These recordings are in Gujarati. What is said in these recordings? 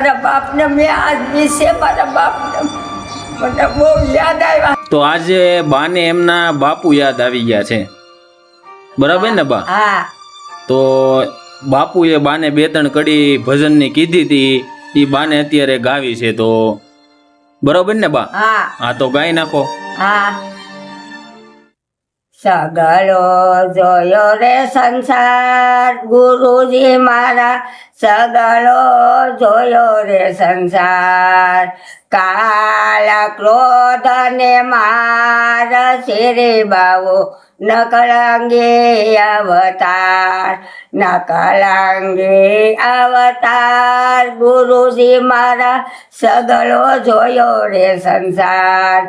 મારા બાપને મેં આજ વિશે મારા બાપને મને બહુ યાદ આવ્યા. તો આજે બાને એમના બાપુ યાદ આવી ગયા છે, બરાબર ને બા? હા. તો બાપુએ બાને 2-3 કડી ભજનની કીધી હતી, એ બાને અત્યારે ગાવી છે, તો બરાબર ને બા? હા. હા, તો ગાઈ નાખો. હા. સગલો જોયો રે સંસાર ગુરુજી મારા, સગલો જોયો રે સંસાર, કાલ ક્રોધ ને માર શિરે બાવો નકળંગી અવતાર, નકળંગી અવતાર ગુરુજી મારા, સગલો જોયો રે સંસાર,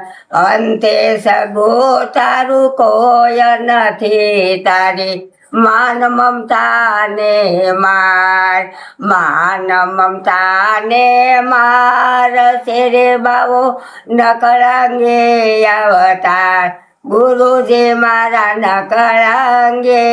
અંતે સગો તારું કોઈ નથી, તારી માન મમતા ને માર, માન મમતા ને માર શેરે બાવો નકળંગે અવતાર, ગુરુજી મારા નકળંગે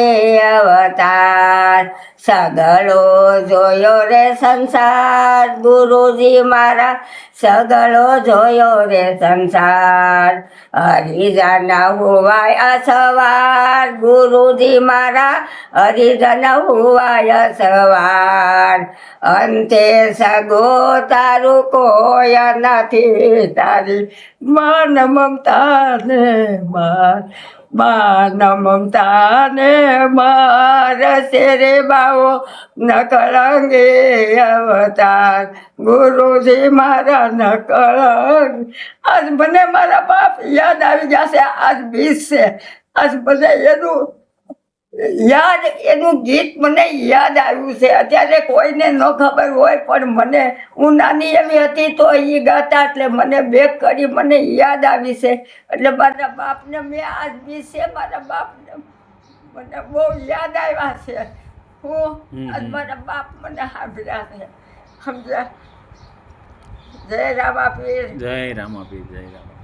અવતાર, સગલો જોયો રે સંસાર ગુરુજી મારા, સગલો જોયો રે સંસાર, હરિજન હોવાય અસવાર ગુરુજી મારા, હરિજન હોવાય અસવાર, અંતે સગો તારું કોઈ નથી, તારી માન મમતા ને માર, માન મમતા ને માર શેરે બાવો નકળંગે અવતાર, ગુરુજી મારા નકળંગ. આજ મને મારા બાપ યાદ આવી જશે. આજ 20 છે. આજ મને એનું ગીત મને યાદ આવ્યું છે. અત્યારે કોઈને ન ખબર હોય, પણ મને હું નાની એવી હતી તો એ ગાતા, એટલે મને બેક કરી મને યાદ આવી છે. એટલે મારા બાપને મેં આજ વિશે મારા બાપને મને બહુ યાદ આવ્યા છે. હું આજ મારા બાપ મને સાંભળ્યા છે, સમજ્યા? જય રામાપીર, જય રામાપીર, જય રામા.